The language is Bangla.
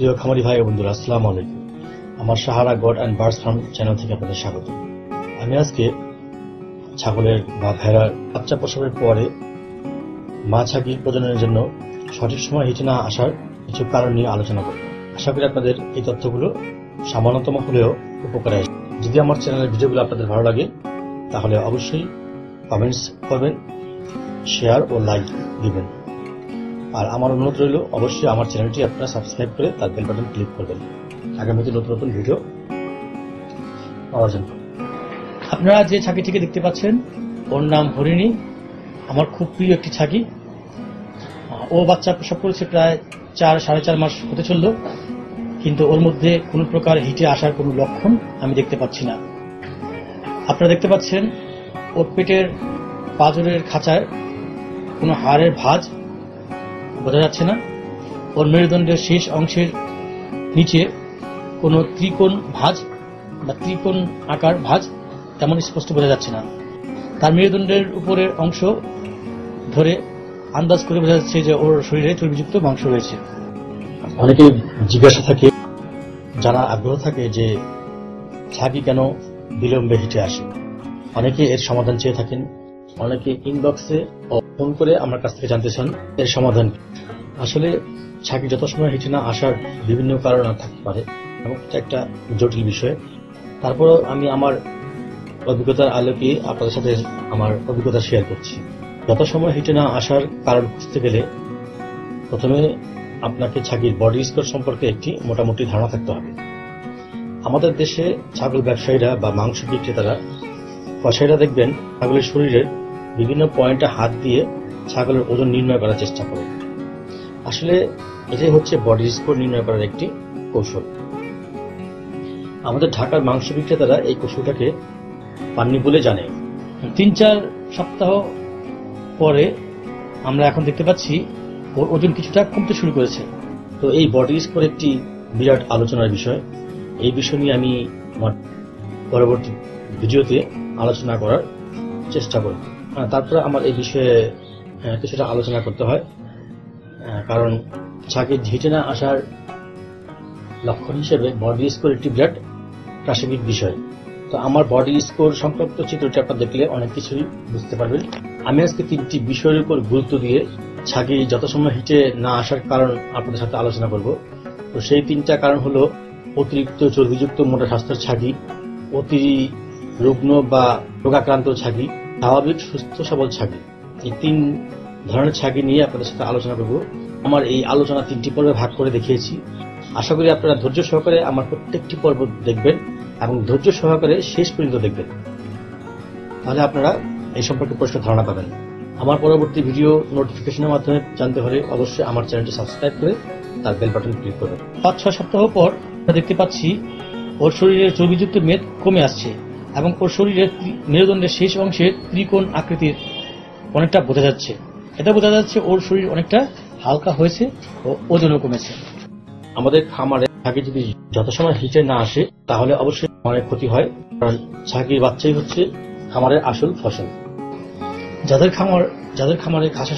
প্রিয় খামারি ভাই ও বন্ধুরা, আসসালামু আলাইকুম। আমার Sahara god and birds farm channel থেকে আপনাদের স্বাগত। আমি আজকে ছাগলের বা ভেড়ার বাচ্চা প্রসবের পরে মা ছাগি প্রজননের জন্য সঠিক সময় হিটে না আসার কিছু কারণ নিয়ে আলোচনা করব। আশা করি আপনাদের এই তথ্যগুলো সামান্যতম হলেও উপকারে আসবে। যদি আমার চ্যানেলের ভিডিওগুলো আপনাদের ভালো লাগে তাহলে অবশ্যই কমেন্টস করবেন, শেয়ার ও লাইক দিবেন। আর আমার অনুরোধ রইল অবশ্যই আমার চ্যানেলটি আপনারা সাবস্ক্রাইব করে তার বেল বাটন ক্লিক করবেন আগামীতে নতুন নতুন ভিডিও পাওয়ার জন্য। আপনারা যে ছাগিটিকে দেখতে পাচ্ছেন ওর নাম হরিণী। আমার খুব প্রিয় একটি ছাগি। ও বাচ্চা প্রসব করেছে প্রায় 4-4.5 মাস হতে চলল, কিন্তু ওর মধ্যে কোনো প্রকার হিটে আসার কোনো লক্ষণ আমি দেখতে পাচ্ছি না। আপনারা দেখতে পাচ্ছেন ওর পেটের পাঁজরের খাঁচায় কোনো হাড়ের ভাঁজ বোঝা যাচ্ছে না। ওর মেরুদণ্ডের শেষ অংশের নিচে কোনো ত্রিকোণ ভাঁজ বা ত্রিকোণ আকার ভাঁজ তেমন স্পষ্ট বোঝা যাচ্ছে না। তার মেরুদণ্ডের উপরের অংশ ধরে আন্দাজ করে বোঝা যাচ্ছে যে ওর শরীরে চর্বিযুক্ত মাংস রয়েছে। অনেকে জিজ্ঞাসা থাকে, জানার আগ্রহ থাকে যে ছাগি কেন বিলম্বে হিটে আসে। অনেকে এর সমাধান চেয়ে থাকেন, অনেকে ইনবক্সে ফোন করে আমার কাছ থেকে জানতে চান এর সমাধান। আসলে ছাগি যত সময় হিটে না আসার বিভিন্ন কারণ থাকতে পারে এবং এটা একটা জটিল বিষয়। তারপরও আমি আমার অভিজ্ঞতার আলোকে আপনাদের সাথে আমার অভিজ্ঞতা শেয়ার করছি। যত সময় হিটে না আসার কারণ খুঁজতে গেলে প্রথমে আপনাকে ছাগির বডি স্কোর সম্পর্কে একটি মোটামুটি ধারণা থাকতে হবে। আমাদের দেশে ছাগল ব্যবসায়ীরা বা মাংস বিক্রেতারা কসাইরা দেখবেন ছাগলের শরীরের বিভিন্ন পয়েন্টে হাত দিয়ে ছাগলের ওজন নির্ণয় করার চেষ্টা করে। আসলে এটাই হচ্ছে বডি স্কোর নির্ণয় করার একটি কৌশল। আমাদের ঢাকার মাংস বিক্রেতারা এই কৌশলটাকে পাননি বলে জানে। 3-4 সপ্তাহ পরে আমরা এখন দেখতে পাচ্ছি ওর ওজন কিছুটা কমতে শুরু করেছে। তো এই বডি স্কোর একটি বিরাট আলোচনার বিষয়। এই বিষয় নিয়ে আমি আমার পরবর্তী ভিডিওতে আলোচনা করার চেষ্টা করব। তারপরে আমার এই বিষয়ে কিছুটা আলোচনা করতে হয়, কারণ ছাগির হিটে না আসার লক্ষণ হিসেবে বডি স্কোর একটি বিরাট প্রাসঙ্গিক বিষয়। তো আমার বডি স্কোর সংক্রান্ত চিত্রটি আপনারা দেখলে অনেক কিছুই বুঝতে পারবেন। আমি আজকে 3টি বিষয়ের উপর গুরুত্ব দিয়ে ছাগি যত সময় হিটে না আসার কারণ আপনাদের সাথে আলোচনা করব। তো সেই 3টা কারণ হলো অতিরিক্ত চর্বিযুক্ত মোটা স্বাস্থ্যের ছাগি, অতি রুগ্ন বা রোগাক্রান্ত ছাগি, স্বাভাবিক সুস্থ সবল ছাগি। এই 3 ধরনের ছাগি নিয়ে আপনাদের সাথে আলোচনা করব। আমার এই আলোচনা 3টি পর্বে ভাগ করে দেখিয়েছি। আশা করি আপনারা ধৈর্য সহকারে আমার প্রত্যেকটি পর্ব দেখবেন এবং ধৈর্য সহকারে শেষ পর্যন্ত দেখবেন, তাহলে আপনারা এই সম্পর্কে পরিষ্কার ধারণা পাবেন। আমার পরবর্তী ভিডিও নোটিফিকেশনের মাধ্যমে জানতে হলে অবশ্যই আমার চ্যানেলটি সাবস্ক্রাইব করে তার বেল বাটন ক্লিক করবেন। 5-6 সপ্তাহ পর আমরা দেখতে পাচ্ছি ওর শরীরের চর্বিযুক্ত মেদ কমে আসছে এবং ওর শরীরের মেরুদণ্ডের শেষ অংশে ত্রিকোণ আকৃতির অনেকটা বোঝা যাচ্ছে। এটা বোঝা যাচ্ছে ওর শরীর অনেকটা হালকা হয়েছে ও ওজনও কমেছে। আমাদের খামারে ছাগি যদি যত সময় হিটে না আসে তাহলে অবশ্যই অনেক ক্ষতি হয়, কারণ ছাগির বাচ্চাই হচ্ছে খামারের আসল ফসল। যাদের খামারে খাসা